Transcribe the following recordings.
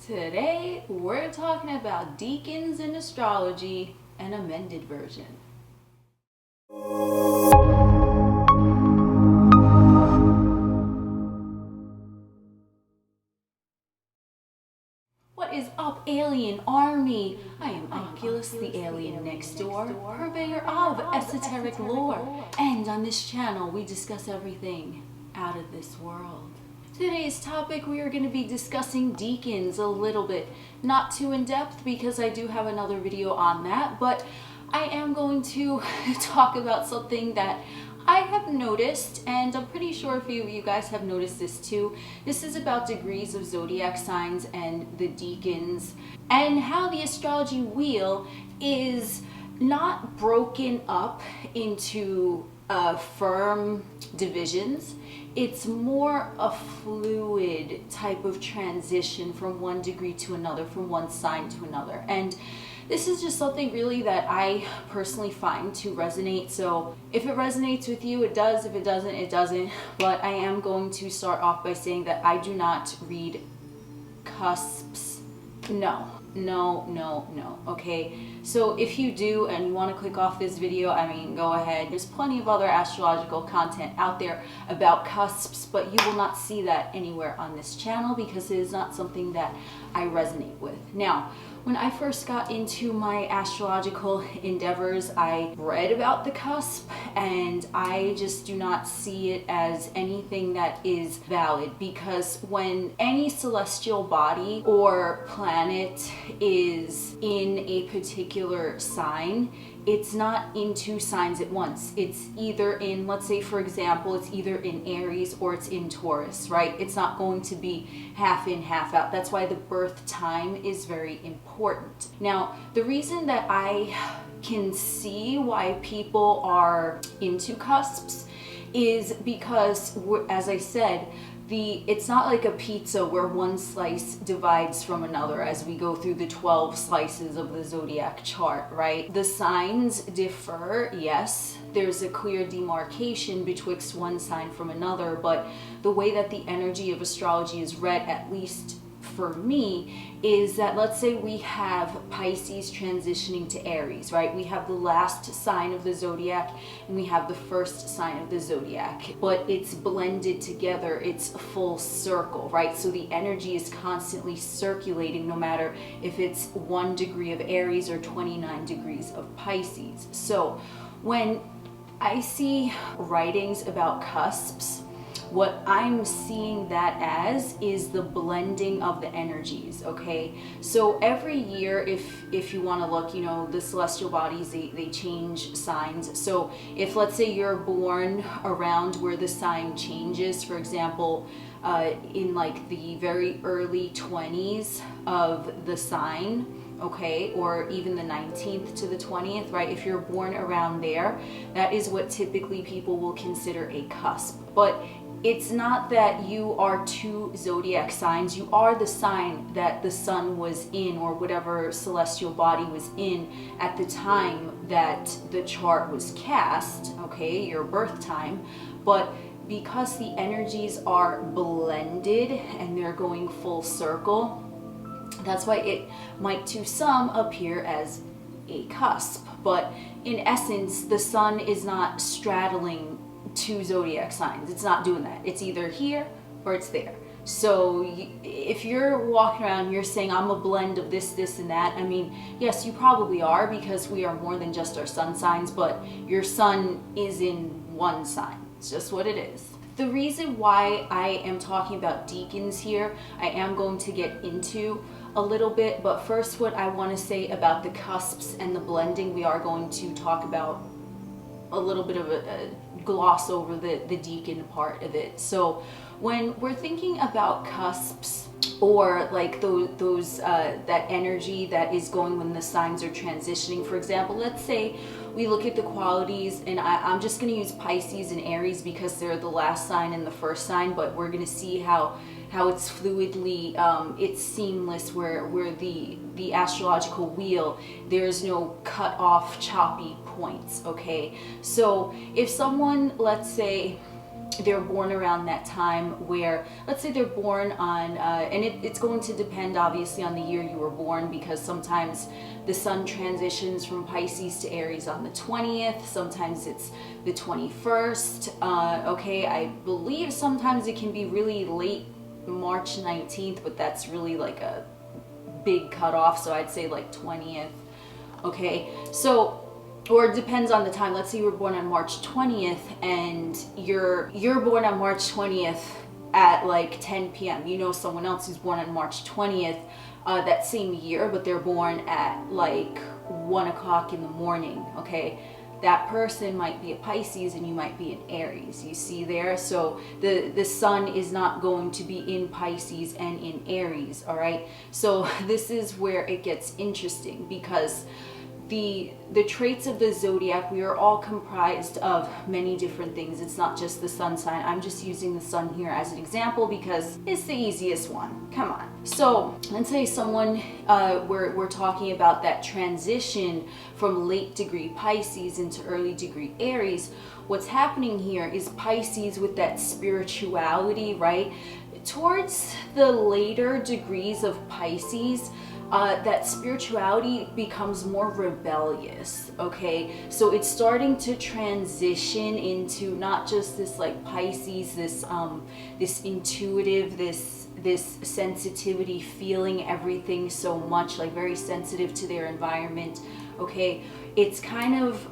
Today, we're talking about Decans in astrology, an amended version. What is up, alienARMy? I am Oculus, the alien next door, purveyor of esoteric lore, and on this channel we discuss everything out of this world. Today's topic, we are going to be discussing Decans a little bit. Not too in-depth because I do have another video on that, but I am going to talk about something that I have noticed, and I'm pretty sure a few of you guys have noticed this too. This is about degrees of zodiac signs and the Decans, and how the astrology wheel is not broken up into firm divisions. It's more a fluid type of transition from one degree to another, from one sign to another. And this is just something really that I personally find to resonate. So if it resonates with you, it does. If it doesn't, it doesn't. But I am going to start off by saying that I do not read cusps. No, okay? So if you do and you want to click off this video, I mean, go ahead. There's plenty of other astrological content out there about cusps, but you will not see that anywhere on this channel because it is not something that I resonate with. Now, when I first got into my astrological endeavors, I read about the cusp, and I just do not see it as anything that is valid, because when any celestial body or planet is in a particular sign, it's not in two signs at once. It's either in, let's say for example, it's either in Aries or it's in Taurus, right? It's not going to be half in, half out. That's why the birth time is very important. Now, the reason that I can see why people are into cusps is because, as I said, it's not like a pizza where one slice divides from another as we go through the 12 slices of the zodiac chart, right? The signs differ, yes. There's a clear demarcation betwixt one sign from another, but the way that the energy of astrology is read, at least for me, is that, let's say we have Pisces transitioning to Aries, right? We have the last sign of the zodiac and we have the first sign of the zodiac, but it's blended together. It's a full circle, right? So the energy is constantly circulating, no matter if it's 1 degree of Aries or 29 degrees of Pisces. So when I see writings about cusps, what I'm seeing that as is the blending of the energies, okay? So every year, if you want to look, you know, the celestial bodies, they change signs. So if, let's say, you're born around where the sign changes, for example, in like the very early 20s of the sign, okay, or even the 19th to the 20th, right? If you're born around there, that is what typically people will consider a cusp. But it's not that you are two zodiac signs. You are the sign that the sun was in, or whatever celestial body was in at the time that the chart was cast, okay, your birth time. But because the energies are blended and they're going full circle, that's why it might to some appear as a cusp. But in essence, the sun is not straddling two zodiac signs. It's not doing that. It's either here or it's there. So if you're walking around, you're saying, I'm a blend of this, this, and that. I mean, yes, you probably are, because we are more than just our sun signs, but your sun is in one sign. It's just what it is. The reason why I am talking about Decans here, I am going to get into a little bit, but first what I want to say about the cusps and the blending, we are going to talk about a little bit of a gloss over the Decan part of it. So when we're thinking about cusps, or like those that energy that is going when the signs are transitioning, for example, let's say we look at the qualities, and I'm just going to use Pisces and Aries because they're the last sign and the first sign, but we're going to see how it's fluidly, it's seamless, where the astrological wheel, there's no cut off choppy points, okay? So if someone, let's say, they're born around that time where, let's say they're born on, and it's going to depend obviously on the year you were born, because sometimes the sun transitions from Pisces to Aries on the 20th, sometimes it's the 21st, okay, I believe sometimes it can be really late March 19th, but that's really like a big cutoff, so I'd say like 20th, okay, so, or it depends on the time. Let's say you were born on March 20th and you're born on March 20th at like 10 p.m. You know someone else who's born on March 20th that same year, but they're born at like 1 o'clock in the morning, okay? That person might be a Pisces and you might be an Aries, you see there? So the sun is not going to be in Pisces and in Aries, all right? So this is where it gets interesting, because the traits of the zodiac, we are all comprised of many different things. It's not just the sun sign. I'm just using the sun here as an example because it's the easiest one. Come on. So let's say someone, we're talking about that transition from late degree Pisces into early degree Aries. What's happening here is Pisces with that spirituality, right? Towards the later degrees of Pisces, that spirituality becomes more rebellious, okay? So it's starting to transition into not just this like Pisces, this this intuitive, this sensitivity, feeling everything so much, like very sensitive to their environment, okay? It's kind of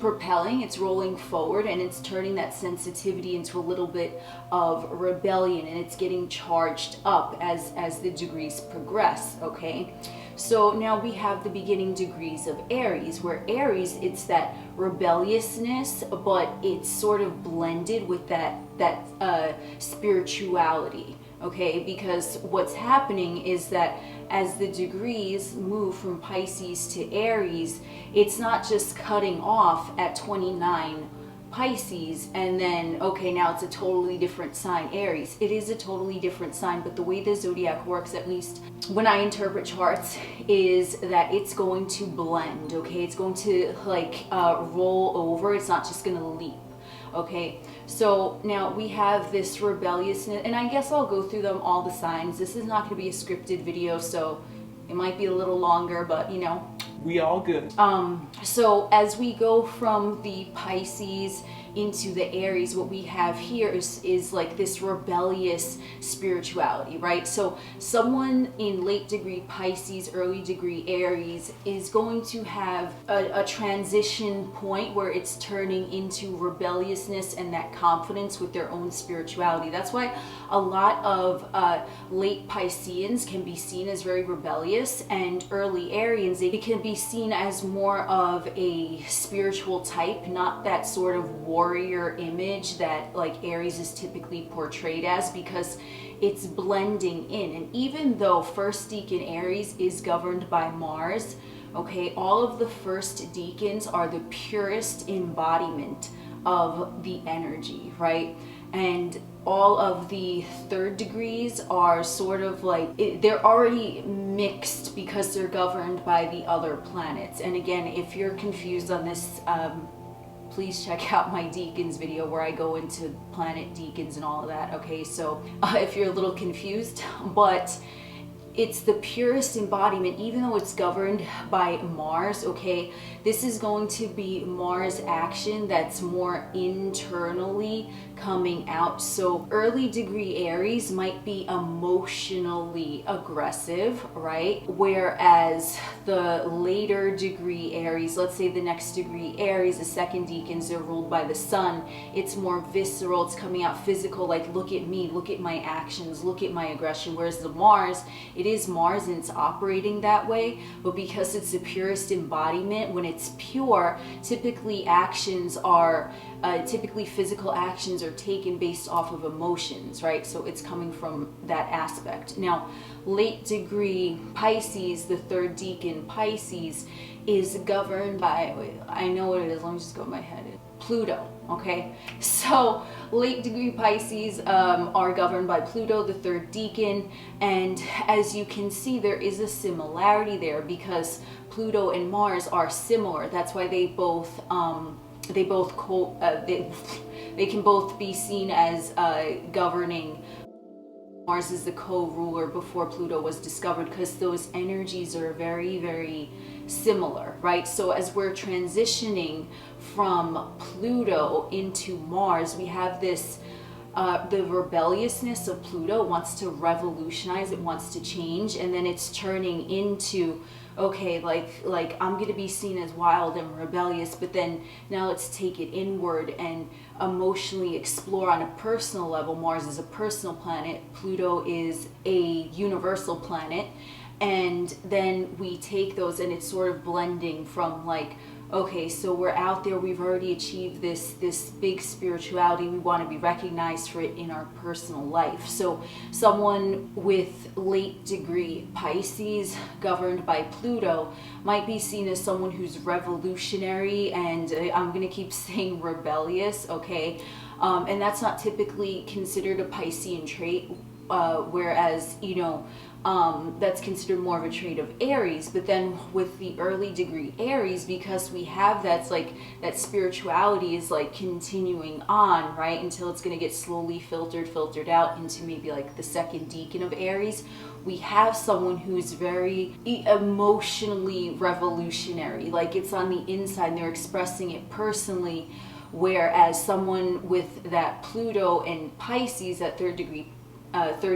propelling, it's rolling forward, and it's turning that sensitivity into a little bit of rebellion, and it's getting charged up as the degrees progress, okay? So now we have the beginning degrees of Aries, where Aries, it's that rebelliousness, but it's sort of blended with that spirituality, okay? Because what's happening is that as the degrees move from Pisces to Aries, it's not just cutting off at 29 Pisces and then, okay, now it's a totally different sign, Aries. It is a totally different sign, but the way the zodiac works, at least when I interpret charts, is that it's going to blend, okay? It's going to like roll over. It's not just going to leap. Okay, so now we have this rebelliousness, and I guess I'll go through them all the signs. This is not going to be a scripted video, so it might be a little longer, but you know, we all good. So as we go from the Pisces into the Aries, what we have here is like this rebellious spirituality, right? So someone in late degree Pisces, early degree Aries is going to have a transition point where it's turning into rebelliousness and that confidence with their own spirituality. That's why a lot of late Pisceans can be seen as very rebellious, and early Arians, they can be seen as more of a spiritual type, not that sort of warrior image that like Aries is typically portrayed as, because it's blending in. And even though first decan Aries is governed by Mars, okay, all of the first decans are the purest embodiment of the energy, right? And all of the third degrees are sort of like, they're already mixed because they're governed by the other planets. And again, if you're confused on this, please check out my Decans video where I go into planet Decans and all of that, okay? So if you're a little confused, but it's the purest embodiment, even though it's governed by Mars, okay? This is going to be Mars action that's more internally coming out. So early degree Aries might be emotionally aggressive, right? Whereas the later degree Aries, let's say the next degree Aries, the second decans, they're ruled by the sun. It's more visceral, it's coming out physical, like look at me, look at my actions, look at my aggression. Whereas the Mars, it is Mars and it's operating that way, but because it's the purest embodiment, when it's pure, typically actions are, typically physical actions are taken based off of emotions, right? So it's coming from that aspect. Now, late degree Pisces, the third decan Pisces, is governed by, wait, I know what it is, let me just go in my head, Pluto, okay? So late degree Pisces are governed by Pluto, the third decan, and as you can see, there is a similarity there because Pluto and Mars are similar. That's why they both they can both be seen as governing. Mars is the co-ruler before Pluto was discovered, because those energies are very, very similar, right? So as we're transitioning from Pluto into Mars, we have this the rebelliousness of Pluto. Wants to revolutionize, it wants to change, and then it's turning into, okay, like I'm gonna be seen as wild and rebellious, but then now let's take it inward and emotionally explore on a personal level. Mars is a personal planet, Pluto is a universal planet, and then we take those and it's sort of blending from like, okay, so we're out there, we've already achieved this big spirituality, we want to be recognized for it in our personal life. So someone with late degree Pisces governed by Pluto might be seen as someone who's revolutionary, and I'm going to keep saying rebellious, okay? And that's not typically considered a Piscean trait, whereas, you know, that's considered more of a trait of Aries. But then with the early degree Aries, because we have that's like that spirituality is like continuing on, right, until it's going to get slowly filtered out into maybe like the second decan of Aries, we have someone who's very emotionally revolutionary, like it's on the inside and they're expressing it personally, whereas someone with that Pluto and Pisces, that third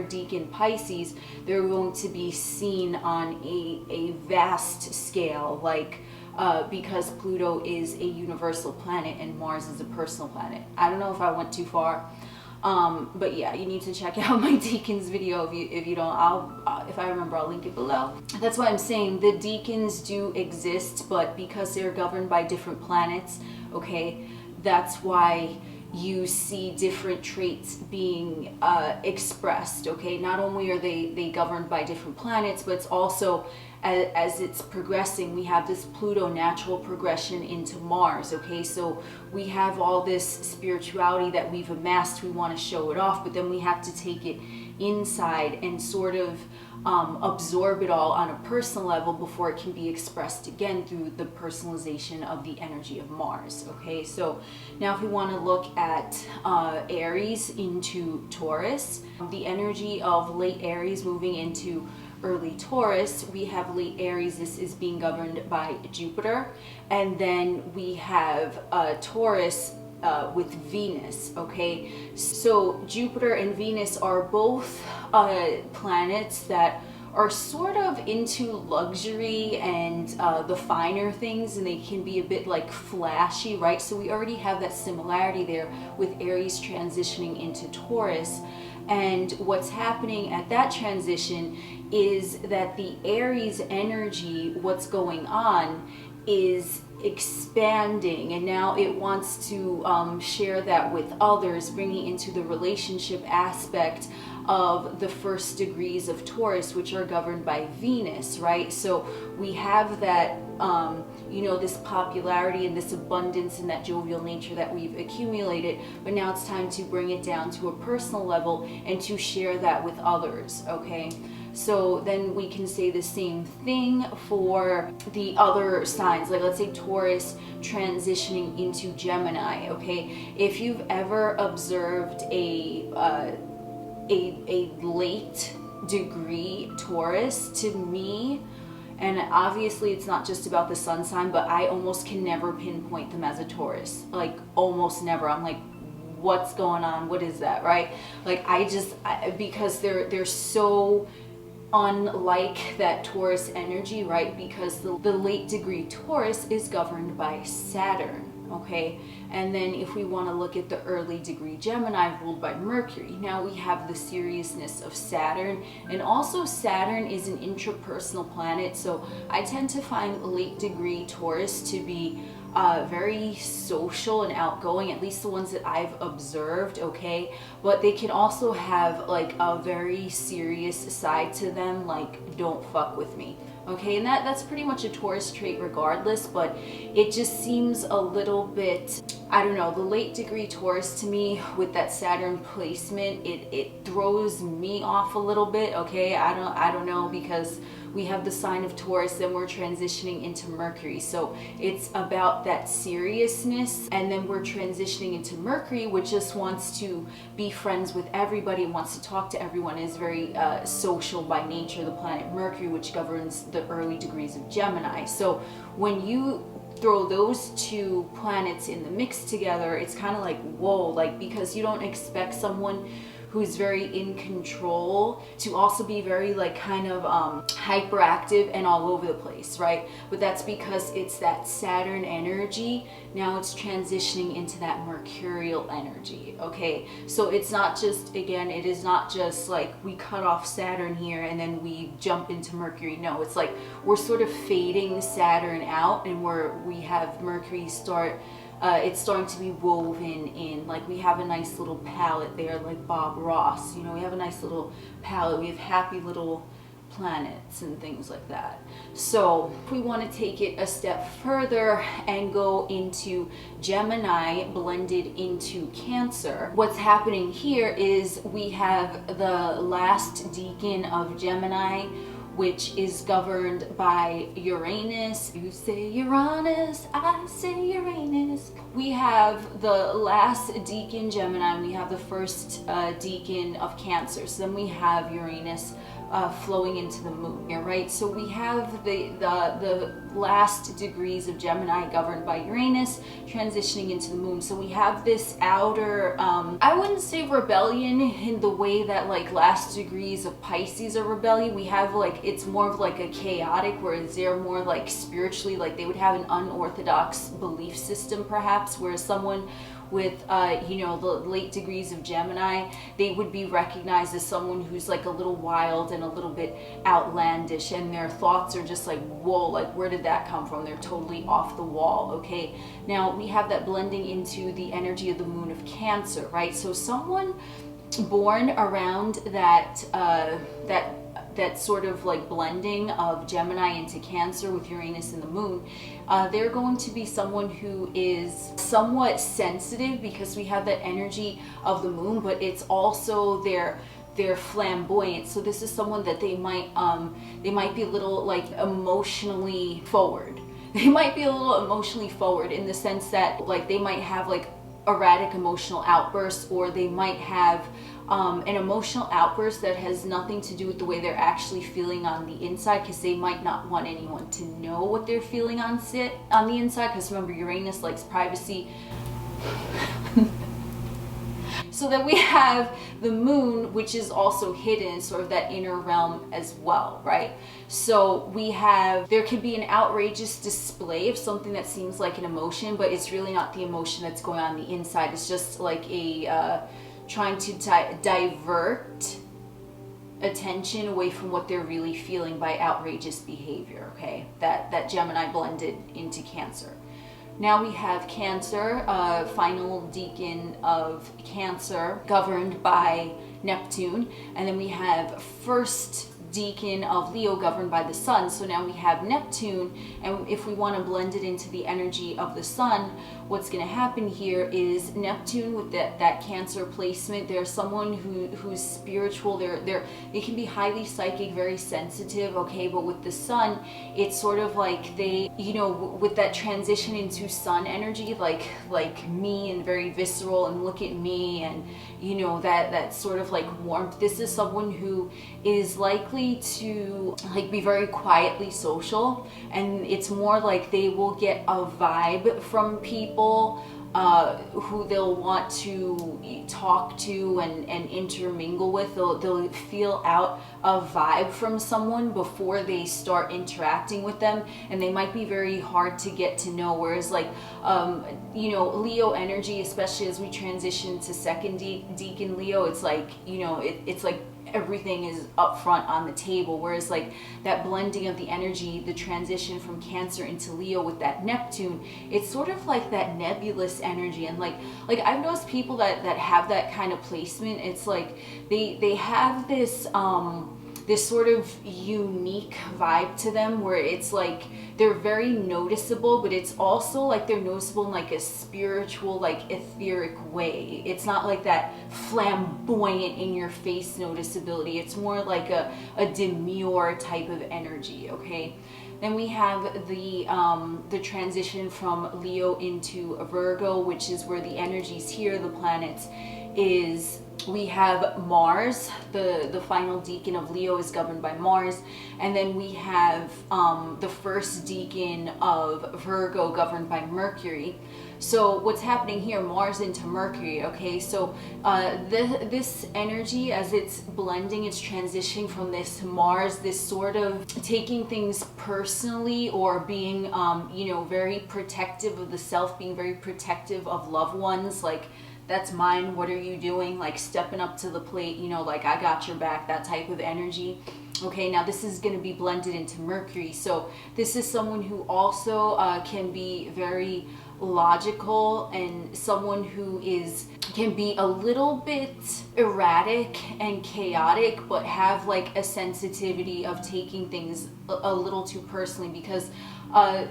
decan Pisces, they're going to be seen on a vast scale, like because Pluto is a universal planet and Mars is a personal planet. I don't know if I went too far, but yeah, you need to check out my Decans video. If you don't, if I remember, I'll link it below. That's why I'm saying the Decans do exist, but because they're governed by different planets, okay, that's why you see different traits being expressed, okay? Not only are they governed by different planets, but it's also, as it's progressing, we have this Pluto natural progression into Mars, okay? So we have all this spirituality that we've amassed, we want to show it off, but then we have to take it inside and sort of absorb it all on a personal level before it can be expressed again through the personalization of the energy of Mars, okay? So now if we want to look at Aries into Taurus, the energy of late Aries moving into early Taurus, we have late Aries, this is being governed by Jupiter, and then we have Taurus with Venus, okay? So Jupiter and Venus are both planets that are sort of into luxury and the finer things, and they can be a bit like flashy, right? So we already have that similarity there with Aries transitioning into Taurus. And what's happening at that transition is that the Aries energy, what's going on is expanding, and now it wants to share that with others, bringing into the relationship aspect of the first degrees of Taurus, which are governed by Venus, right? So we have that, you know, this popularity and this abundance and that jovial nature that we've accumulated, but now it's time to bring it down to a personal level and to share that with others, okay? So then we can say the same thing for the other signs, like let's say Taurus transitioning into Gemini, okay? If you've ever observed a late degree Taurus, to me, and obviously it's not just about the sun sign, but I almost can never pinpoint them as a Taurus, like almost never. I'm like, what's going on? What is that, right? Like because they're so unlike that Taurus energy, right? Because the late degree Taurus is governed by Saturn, okay? And then if we want to look at the early degree Gemini ruled by Mercury, now we have the seriousness of Saturn, and also Saturn is an intrapersonal planet, so I tend to find late degree Taurus to be very social and outgoing, at least the ones that I've observed, okay? But they can also have like a very serious side to them, like don't fuck with me, okay? And that's pretty much a Taurus trait regardless, but it just seems a little bit I don't know, the late degree Taurus to me with that Saturn placement, it throws me off a little bit, okay? I don't know, because we have the sign of Taurus, then we're transitioning into Mercury. So it's about that seriousness, and then we're transitioning into Mercury, which just wants to be friends with everybody, wants to talk to everyone, is very social by nature, the planet Mercury, which governs the early degrees of Gemini. So when you throw those two planets in the mix together, it's kind of like, whoa, like, because you don't expect someone who's very in control to also be very like kind of hyperactive and all over the place, right? But that's because it's that Saturn energy. Now it's transitioning into that mercurial energy, okay? So it's not just, again, it is not just like we cut off Saturn here and then we jump into Mercury. No, it's like we're sort of fading Saturn out, and we have Mercury start it's starting to be woven in. Like we have a nice little palette there, like Bob Ross, you know, we have a nice little palette, we have happy little planets and things like that. So if we want to take it a step further and go into Gemini blended into Cancer, what's happening here is we have the last decan of Gemini, which is governed by Uranus. You say Uranus, I say Uranus. We have the last decan Gemini, and we have the first decan of Cancer. So then we have Uranus flowing into the moon, right? So we have the last degrees of Gemini governed by Uranus transitioning into the moon. So we have this outer, I wouldn't say rebellion in the way that like last degrees of Pisces are rebellion. We have like, it's more of like a chaotic, whereas they're more like spiritually, like they would have an unorthodox belief system perhaps, whereas someone with you know, the late degrees of Gemini, they would be recognized as someone who's like a little wild and a little bit outlandish, and their thoughts are just like, whoa, like where did that come from? They're totally off the wall, okay? Now we have that blending into the energy of the moon of Cancer, right? So someone born around that that sort of like blending of Gemini into Cancer with Uranus and the moon, they're going to be someone who is somewhat sensitive, because we have that energy of the moon, but it's also they're flamboyant. So this is someone that they might be a little like emotionally forward. They might be a little emotionally forward in the sense that like they might have like erratic emotional outbursts, or they might have an emotional outburst that has nothing to do with the way they're actually feeling on the inside, because they might not want anyone to know what they're feeling on the inside, because remember, Uranus likes privacy. So then we have the moon, which is also hidden, sort of that inner realm as well, right? So we have, there could be an outrageous display of something that seems like an emotion, but it's really not the emotion that's going on the inside. It's just like a trying to divert attention away from what they're really feeling by outrageous behavior, okay? That Gemini blended into Cancer. Now we have Cancer, final decan of Cancer, governed by Neptune. And then we have first decan of Leo, governed by the Sun. So now we have Neptune, and if we want to blend it into the energy of the Sun, what's going to happen here is Neptune with that Cancer placement, there's someone who's spiritual, they can be highly psychic, very sensitive, okay? But with the Sun, it's sort of like they, you know, with that transition into Sun energy, like me, and very visceral, and look at me, and you know, that sort of like warmth. This is someone who is likely to like be very quietly social, and it's more like they will get a vibe from people who they'll want to talk to and intermingle with. They'll feel out a vibe from someone before they start interacting with them, and they might be very hard to get to know. Whereas like you know, Leo energy, especially as we transition to second decan Leo, it's like, you know, it's like everything is up front on the table. Whereas like that blending of the energy, the transition from Cancer into Leo with that Neptune, it's sort of like that nebulous energy. And like I've noticed people that have that kind of placement, it's like they have this this sort of unique vibe to them where it's like they're very noticeable, but it's also like they're noticeable in like a spiritual, like etheric way. It's not like that flamboyant in your face noticeability. It's more like a demure type of energy, okay? Then we have the transition from Leo into Virgo, which is where the energies here, the planets, is we have Mars, the final decan of Leo is governed by Mars, and then we have the first decan of Virgo governed by Mercury. So what's happening here, Mars into Mercury, okay? So this energy, as it's blending, it's transitioning from this Mars, this sort of taking things personally, or being, you know, very protective of the self, being very protective of loved ones, like, that's mine, what are you doing? Like stepping up to the plate, you know, like I got your back, that type of energy. Okay, now this is going to be blended into Mercury. So this is someone who also can be very logical, and someone who can be a little bit erratic and chaotic, but have like a sensitivity of taking things a little too personally, because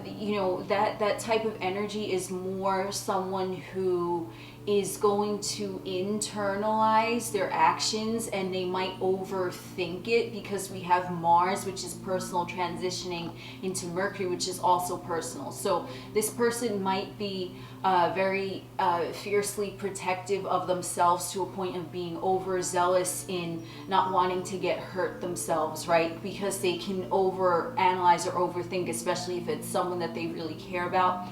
you know, that type of energy is more someone who is going to internalize their actions, and they might overthink it, because we have Mars, which is personal, transitioning into Mercury, which is also personal. So this person might be very fiercely protective of themselves to a point of being overzealous in not wanting to get hurt themselves, right? Because they can overanalyze or overthink, especially if it's someone that they really care about.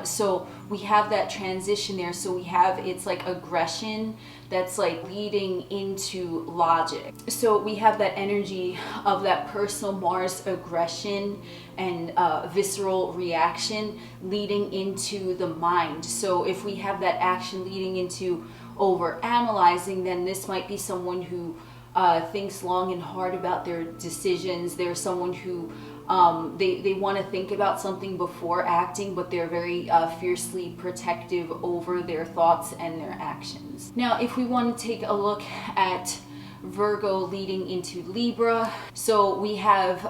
So we have that transition there. So we have, it's like aggression that's like leading into logic. So we have that energy of that personal Mars aggression and visceral reaction leading into the mind. So if we have that action leading into over analyzing, then this might be someone who thinks long and hard about their decisions. They're someone who they want to think about something before acting, but they're very fiercely protective over their thoughts and their actions. Now, if we want to take a look at Virgo leading into Libra, so we have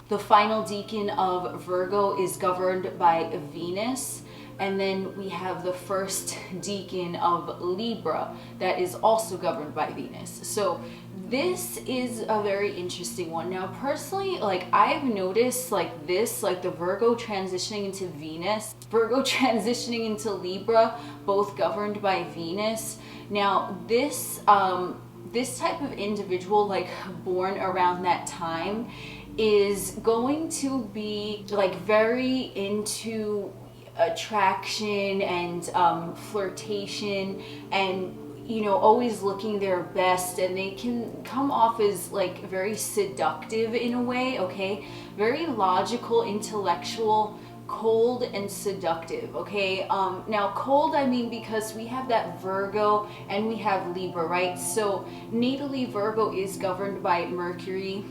the final decan of Virgo is governed by Venus, and then we have the first decan of Libra that is also governed by Venus. So this is a very interesting one. Now, personally, like I've noticed like this, like the Virgo transitioning into Venus, Virgo transitioning into Libra, both governed by Venus. Now, this type of individual, like born around that time, is going to be like very into attraction and flirtation, and you know, always looking their best, and they can come off as like very seductive in a way, okay? Very logical, intellectual, cold and seductive, okay? Now cold, I mean, because we have that Virgo and we have Libra, right? So natally Virgo is governed by Mercury.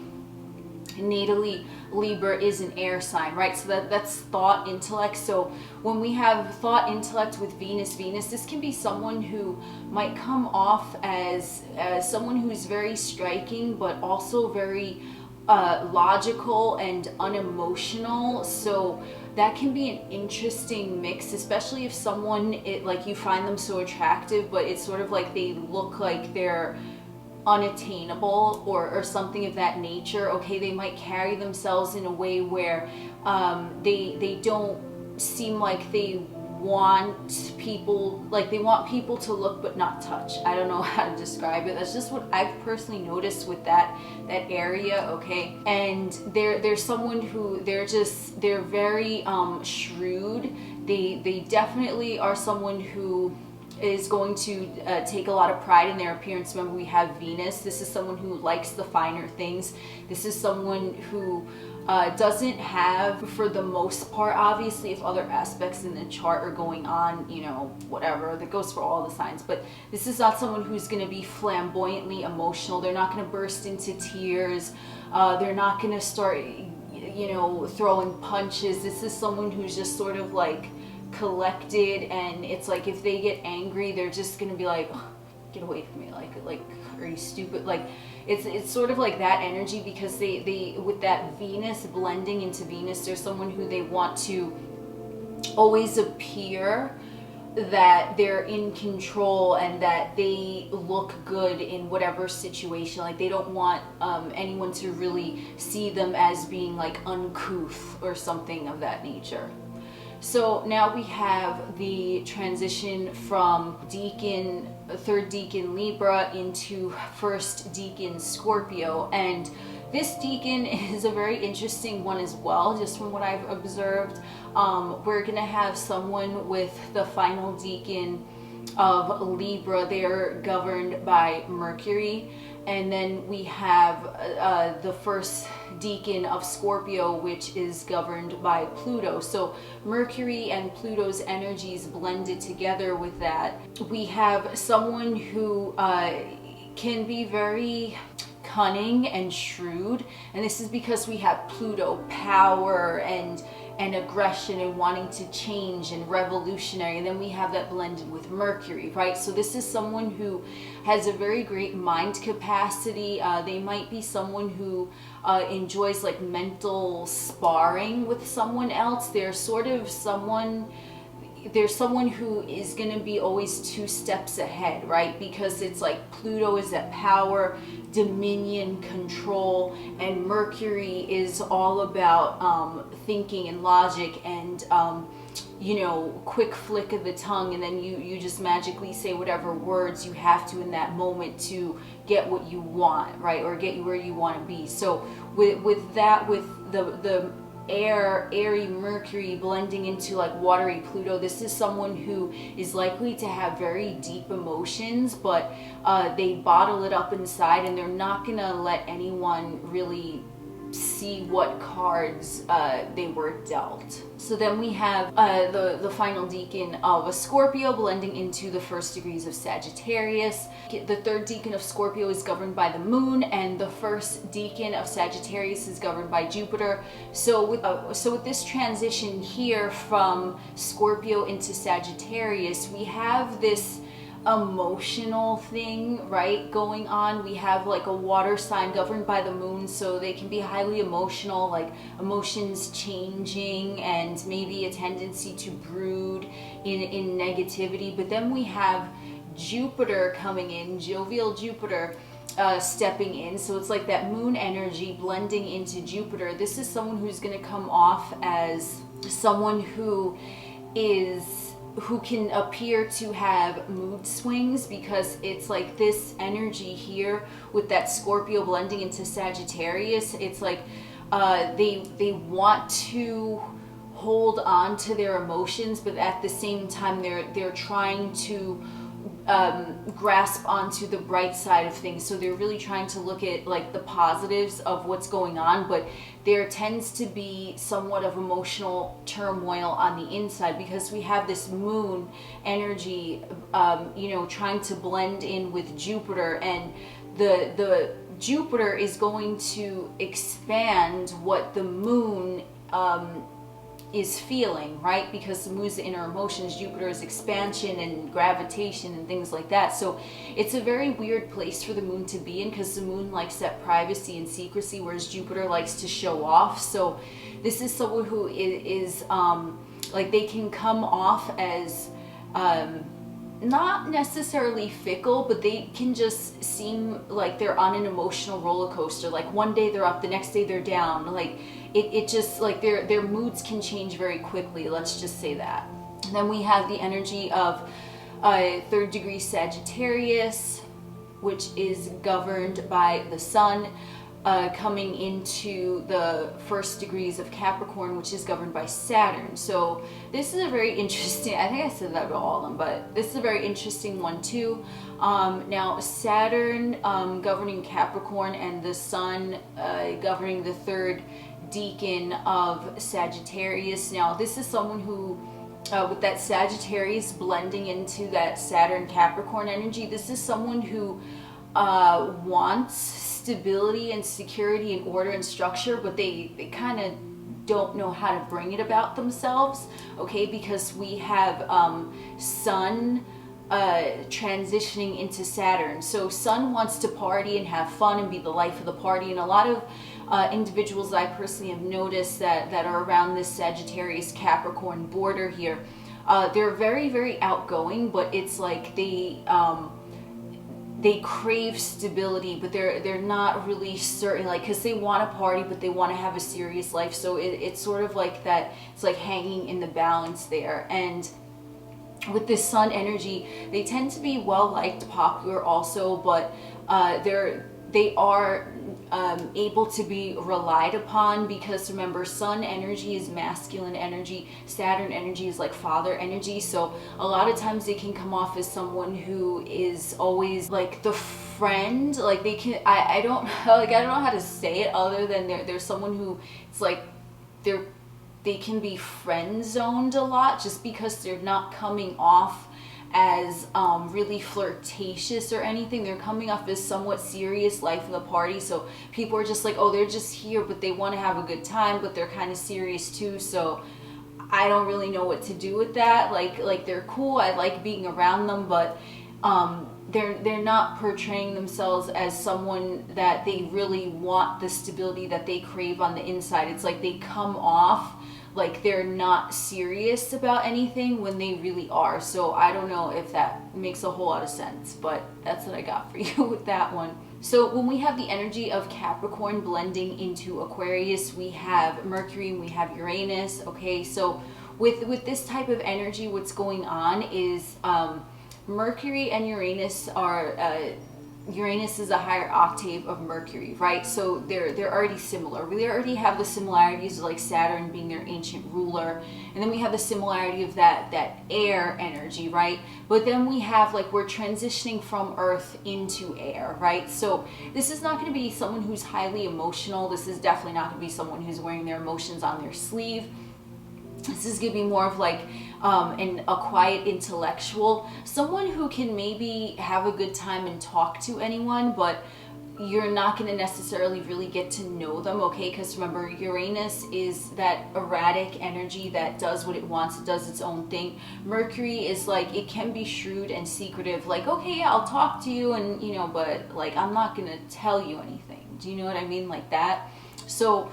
Natally Libra is an air sign, right? So that's thought, intellect. So when we have thought, intellect with Venus, this can be someone who might come off as someone who's very striking, but also very logical and unemotional. So that can be an interesting mix, especially if someone, like you find them so attractive, but it's sort of like they look like they're unattainable or something of that nature. Okay, they might carry themselves in a way where they don't seem like they want people, like they want people to look but not touch. I don't know how to describe it. That's just what I've personally noticed with that area, okay? And they're someone who they're very shrewd. They definitely are someone who is going to take a lot of pride in their appearance. Remember, we have Venus. This is someone who likes the finer things. This is someone who doesn't have, for the most part, obviously if other aspects in the chart are going on, you know, whatever, that goes for all the signs, but this is not someone who's going to be flamboyantly emotional. They're not going to burst into tears. They're not going to start, you know, throwing punches. This is someone who's just sort of like collected, and it's like if they get angry, they're just gonna be like, oh, get away from me, like are you stupid? Like it's sort of like that energy, because they with that Venus blending into Venus, there's someone who they want to always appear that they're in control and that they look good in whatever situation. Like they don't want anyone to really see them as being like uncouth or something of that nature. So now we have the transition from Decan, third Decan Libra into first Decan Scorpio, and this Decan is a very interesting one as well, just from what I've observed. We're gonna have someone with the final Decan of Libra. They're governed by Mercury. And then we have the first Decan of Scorpio, which is governed by Pluto. So Mercury and Pluto's energies blended together with that. We have someone who can be very cunning and shrewd, and this is because we have Pluto, power and aggression and wanting to change and revolutionary, and then we have that blended with Mercury, right? So this is someone who has a very great mind capacity. They might be someone who enjoys like mental sparring with someone else. They're sort of someone, there's someone who is going to be always 2 steps ahead, right? Because it's like Pluto is that power, dominion, control, and Mercury is all about thinking and logic and you know, quick flick of the tongue, and then you just magically say whatever words you have to in that moment to get what you want, right? Or get you where you want to be. So with that, with the airy Mercury blending into like watery Pluto, this is someone who is likely to have very deep emotions, but they bottle it up inside, and they're not gonna let anyone really see what cards they were dealt. So then we have the final Decan of a Scorpio blending into the first degrees of Sagittarius. The third Decan of Scorpio is governed by the moon, and the first Decan of Sagittarius is governed by Jupiter. So with this transition here from Scorpio into Sagittarius, we have this emotional thing, right, going on. We have like a water sign governed by the moon, so they can be highly emotional, like emotions changing and maybe a tendency to brood in negativity. But then we have Jupiter coming in, jovial Jupiter stepping in, so it's like that moon energy blending into Jupiter. This is someone who's going to come off as someone who can appear to have mood swings, because it's like this energy here with that Scorpio blending into Sagittarius. It's like they want to hold on to their emotions, but at the same time they're trying to grasp onto the bright side of things. So they're really trying to look at like the positives of what's going on, but there tends to be somewhat of emotional turmoil on the inside, because we have this moon energy you know, trying to blend in with Jupiter, and the Jupiter is going to expand what the moon is feeling, right? Because the moon's the inner emotions, Jupiter is expansion and gravitation and things like that. So it's a very weird place for the moon to be in, because the moon likes that privacy and secrecy, whereas Jupiter likes to show off. So this is someone who is like, they can come off as not necessarily fickle, but they can just seem like they're on an emotional roller coaster. Like one day they're up, the next day they're down. Like it just like their moods can change very quickly, let's just say that. And then we have the energy of third degree Sagittarius, which is governed by the sun, coming into the first degrees of Capricorn, which is governed by Saturn. So this is a very interesting, I think I said that about all of them, but this is a very interesting one too. Now Saturn governing Capricorn and the sun governing the third Decan of Sagittarius. Now this is someone who with that Sagittarius blending into that Saturn Capricorn energy, this is someone who wants stability and security and order and structure, but they kind of don't know how to bring it about themselves, okay? Because we have sun transitioning into Saturn. So Sun wants to party and have fun and be the life of the party, and a lot of individuals I personally have noticed that are around this Sagittarius Capricorn border here, they're very, very outgoing, but it's like they crave stability, but they're not really certain, like, because they want to party, but they want to have a serious life. So it's sort of like that. It's like hanging in the balance there. And with this Sun energy, they tend to be well liked, popular also, but they are able to be relied upon, because remember, Sun energy is masculine energy, Saturn energy is like father energy. So a lot of times they can come off as someone who is always like the friend, like they can, I don't know how to say it other than they're someone who, it's like they can be friend zoned a lot, just because they're not coming off as really flirtatious or anything. They're coming off as somewhat serious, life of the party. So people are just like, oh, they're just here, but they want to have a good time, but they're kind of serious too. So I don't really know what to do with that. Like they're cool, I like being around them, but they're not portraying themselves as someone that they really want the stability that they crave on the inside. It's like they come off like they're not serious about anything when they really are. So I don't know if that makes a whole lot of sense, but that's what I got for you with that one. So when we have the energy of Capricorn blending into Aquarius, we have Mercury and we have Uranus. Okay, so with this type of energy, what's going on is Mercury and Uranus are Uranus is a higher octave of Mercury, right? So they're already similar. We already have the similarities of like Saturn being their ancient ruler, and then we have the similarity of that air energy, right? But then we have, like, we're transitioning from Earth into air, right? So this is not going to be someone who's highly emotional. This is definitely not going to be someone who's wearing their emotions on their sleeve. This is going to be more of like a quiet intellectual, someone who can maybe have a good time and talk to anyone, but you're not going to necessarily really get to know them, okay? Because remember, Uranus is that erratic energy that does what it wants, it does its own thing. Mercury is like, it can be shrewd and secretive, like, okay, yeah, I'll talk to you, and you know, but like, I'm not going to tell you anything. Do you know what I mean? Like that. So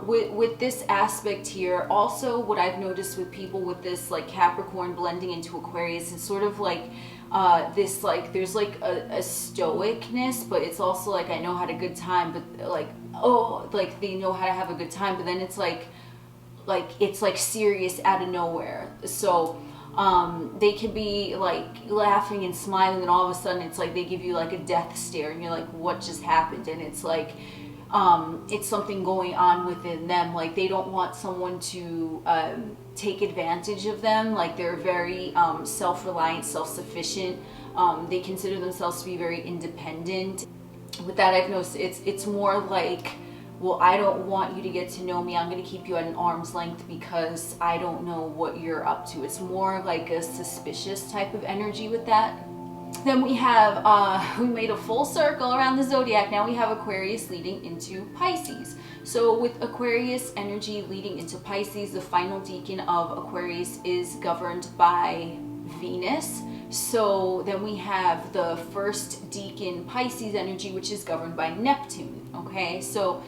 with this aspect here, also what I've noticed with people with this like Capricorn blending into Aquarius, it's sort of like this, like, there's like a stoicness, but it's also like, I know how to good time, but like, oh, like they know how to have a good time, but then it's like it's like serious out of nowhere. So they could be like laughing and smiling, and all of a sudden it's like they give you like a death stare, and you're like, what just happened? And it's like it's something going on within them. Like they don't want someone to take advantage of them. Like they're very self-reliant, self-sufficient. They consider themselves to be very independent. With that, I've noticed it's more like, well, I don't want you to get to know me. I'm going to keep you at an arm's length because I don't know what you're up to. It's more like a suspicious type of energy with that. Then we have, we made a full circle around the zodiac. Now we have Aquarius leading into Pisces. So with Aquarius energy leading into Pisces, the final decan of Aquarius is governed by Venus. So then we have the first decan Pisces energy, which is governed by Neptune. Okay, so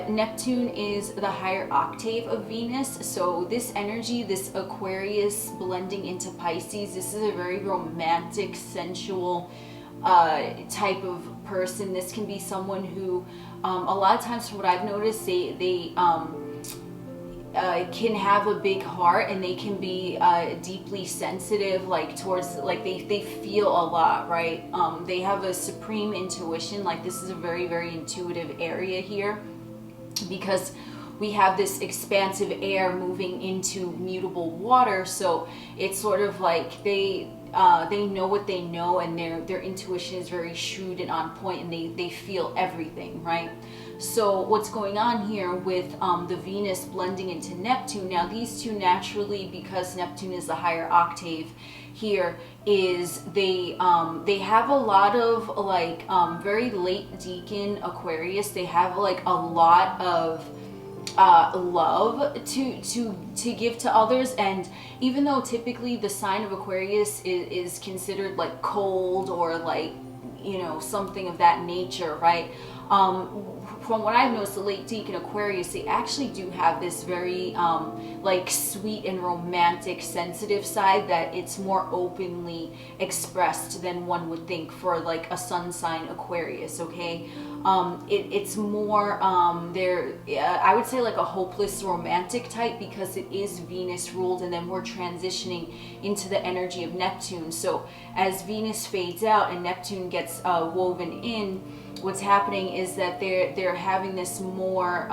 Neptune is the higher octave of Venus. So this energy, this Aquarius blending into Pisces, this is a very romantic, sensual type of person. This can be someone who, a lot of times from what I've noticed, they can have a big heart, and they can be deeply sensitive, like towards, like they feel a lot, right? They have a supreme intuition. Like this is a very, very intuitive area here, because we have this expansive air moving into mutable water. So it's sort of like they know what they know, and their intuition is very shrewd and on point, and they feel everything, right? So what's going on here with the Venus blending into Neptune, now these two naturally, because Neptune is the higher octave here, is they have a lot of like very late decan Aquarius. They have like a lot of love to give to others. And even though typically the sign of Aquarius is considered like cold or like, you know, something of that nature, right? From what I've noticed, the late Decan Aquarius, they actually do have this very like sweet and romantic, sensitive side that it's more openly expressed than one would think for like a sun sign Aquarius, okay? It's more, I would say like a hopeless romantic type, because it is Venus ruled, and then we're transitioning into the energy of Neptune. So as Venus fades out and Neptune gets woven in, what's happening is that they're having this more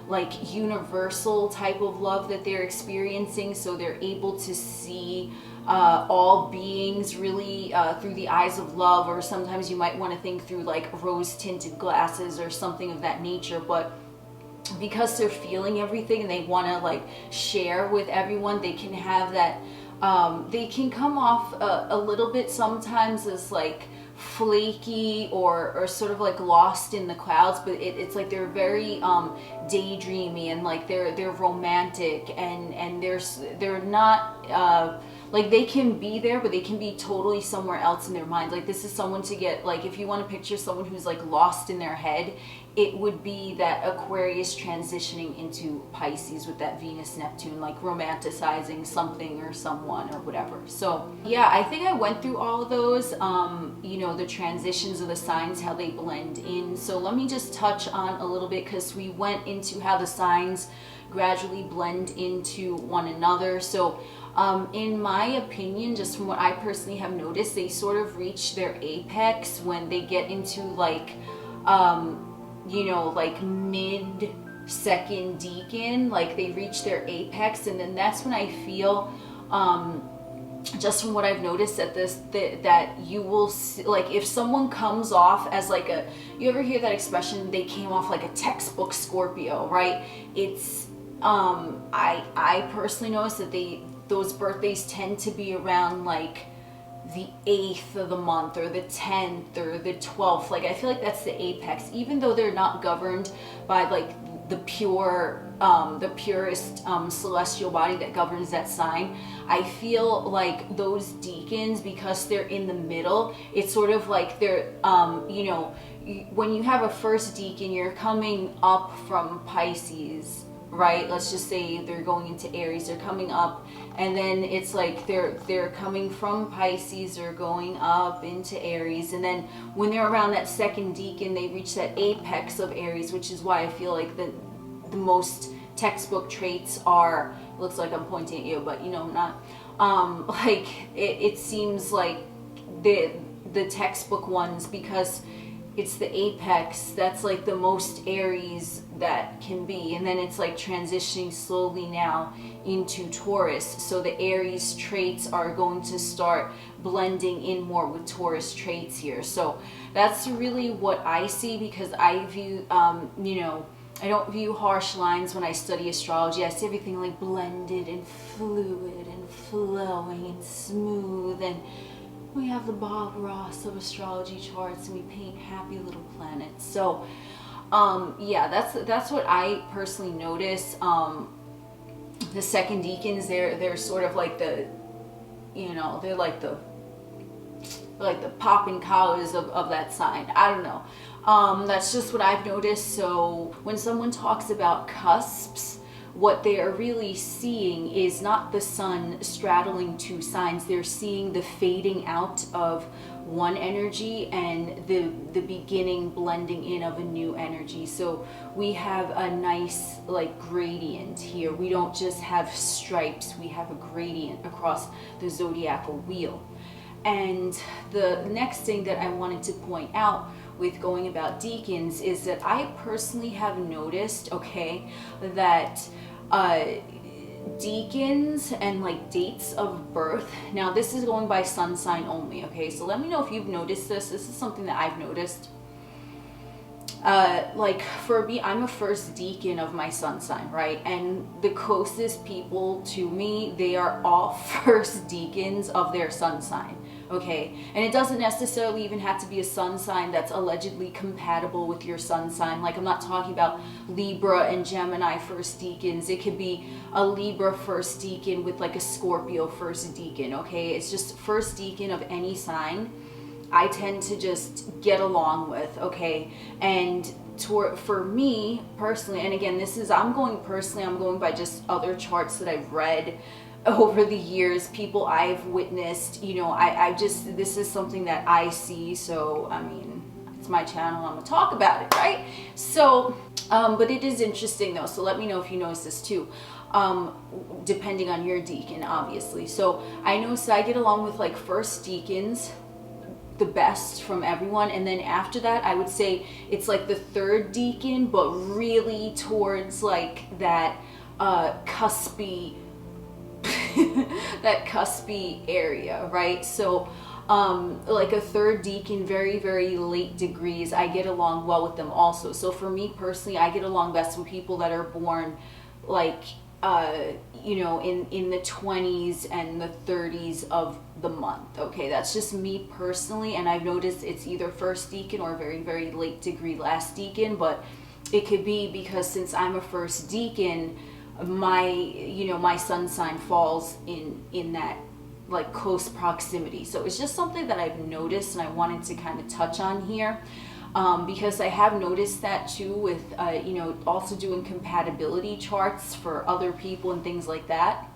like universal type of love that they're experiencing. So they're able to see all beings really through the eyes of love, or sometimes you might want to think through like rose tinted glasses or something of that nature. But because they're feeling everything and they want to like share with everyone, they can have that they can come off a little bit sometimes as like flaky or sort of like lost in the clouds, but it's like they're very daydreamy, and like they're romantic, and they're not like they can be there, but they can be totally somewhere else in their mind. Like this is someone to get, like if you want to picture someone who's like lost in their head, it would be that Aquarius transitioning into Pisces with that Venus Neptune, like romanticizing something or someone or whatever. So yeah, I think I went through all of those, you know, the transitions of the signs, how they blend in. So let me just touch on a little bit, because we went into how the signs gradually blend into one another. So in my opinion, just from what I personally have noticed, they sort of reach their apex when they get into like you know, like mid second decan, like they reach their apex, and then that's when I feel just from what I've noticed that you will see, like if someone comes off as like a, you ever hear that expression, they came off like a textbook Scorpio, right? It's I personally noticed that those birthdays tend to be around like the 8th of the month or the 10th or the 12th. Like I feel like that's the apex, even though they're not governed by like the purest celestial body that governs that sign. I feel like those decans, because they're in the middle, it's sort of like they're you know, when you have a first decan, you're coming up from Pisces, right? Let's just say they're going into Aries, they're coming up, and then it's like they're coming from Pisces or going up into Aries, and then when they're around that second decan, they reach that apex of Aries, which is why I feel like the most textbook traits are, looks like I'm pointing at you, but you know, not like it seems like the textbook ones, because it's the apex, that's like the most Aries that can be, and then it's like transitioning slowly now into Taurus. So the Aries traits are going to start blending in more with Taurus traits here. So that's really what I see, because I view you know, I don't view harsh lines when I study astrology. I see everything like blended and fluid and flowing and smooth, and we have the Bob Ross of astrology charts, and we paint happy little planets. So yeah, that's what I personally notice. The second decans, they're sort of like the, you know, they're like the popping collars of that sign. I don't know. That's just what I've noticed. So when someone talks about cusps, what they are really seeing is not the sun straddling two signs. They're seeing the fading out of one energy and the beginning blending in of a new energy. So we have a nice like gradient here. We don't just have stripes, we have a gradient across the zodiacal wheel. And the next thing that I wanted to point out with going about decans is that I personally have noticed, okay, that decans and like dates of birth, now this is going by sun sign only, okay, so let me know if you've noticed this. This is something that I've noticed. Like for me, I'm a first decan of my sun sign, right? And the closest people to me, they are all first decans of their sun sign. okay? And it doesn't necessarily even have to be a sun sign that's allegedly compatible with your sun sign. Like, I'm not talking about Libra and Gemini first decans. It could be a Libra first decan with like a Scorpio first decan, okay? It's just first decan of any sign I tend to just get along with, okay? And for me personally, and again, I'm going by just other charts that I've read over the years, people I've witnessed, you know, this is something that I see, so I mean, it's my channel, I'm gonna talk about it, right? So, but it is interesting though, so let me know if you notice this too, depending on your decan, obviously. So I notice I get along with like first decans the best from everyone, and then after that I would say it's like the third decan, but really towards like that cuspy that cuspy area, right? So like a third decan, very, very late degrees, I get along well with them also. So for me personally, I get along best with people that are born like you know, in the 20s and the 30s of the month, okay? That's just me personally, and I've noticed it's either first decan or very, very late degree last decan, but it could be because since I'm a first decan, my, you know, my sun sign falls in that like close proximity. So it's just something that I've noticed and I wanted to kind of touch on here, because I have noticed that too with you know, also doing compatibility charts for other people and things like that.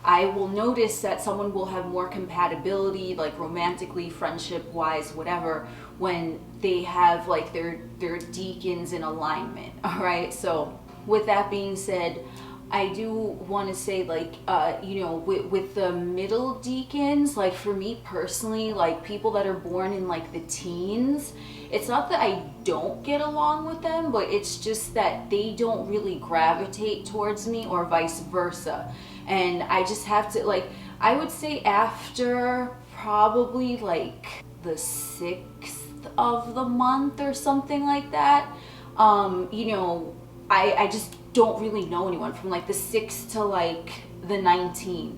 I will notice that someone will have more compatibility, like romantically, friendship wise, whatever, when they have like their decans in alignment. All right, so with that being said, I do want to say, like, you know, with the middle decans, like for me personally, like people that are born in like the teens, it's not that I don't get along with them, but it's just that they don't really gravitate towards me or vice versa. And I just have to, like, I would say after probably like the 6th of the month or something like that, you know, I just don't really know anyone from like the 6th to like the 19th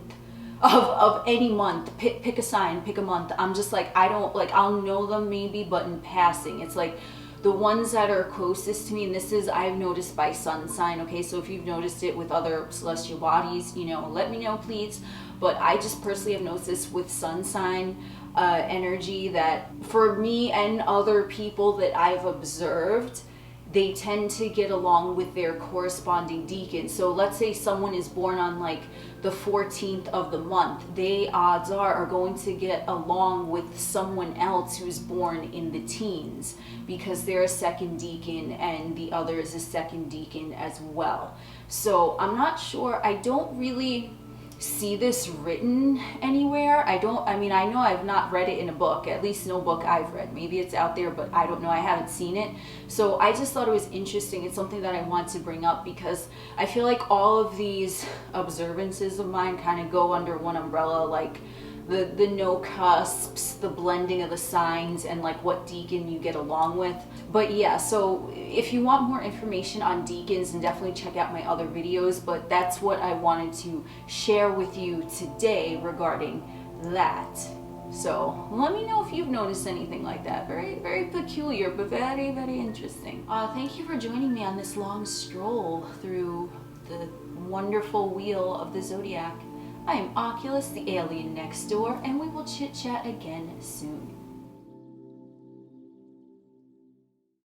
of any month. Pick a sign, pick a month. I'm just like, I don't, like, I'll know them maybe, but in passing. It's like the ones that are closest to me, and this is, I've noticed by sun sign, okay? So if you've noticed it with other celestial bodies, you know, let me know please. But I just personally have noticed this with sun sign energy, that for me and other people that I've observed, they tend to get along with their corresponding decan. So let's say someone is born on like the 14th of the month, they odds are going to get along with someone else who's born in the teens, because they're a second decan and the other is a second decan as well. So I'm not sure, I don't really see this written anywhere. I mean, I know I've not read it in a book, at least no book I've read. Maybe it's out there, but I don't know, I haven't seen it. So I just thought it was interesting. It's something that I want to bring up because I feel like all of these observances of mine kind of go under one umbrella, like the no cusps, the blending of the signs, and like what decan you get along with. But yeah, so if you want more information on decans, then definitely check out my other videos, but that's what I wanted to share with you today regarding that. So let me know if you've noticed anything like that. Very, very peculiar, but very, very interesting. Thank you for joining me on this long stroll through the wonderful wheel of the zodiac. I am Oculus, the alien next door, and we will chit-chat again soon.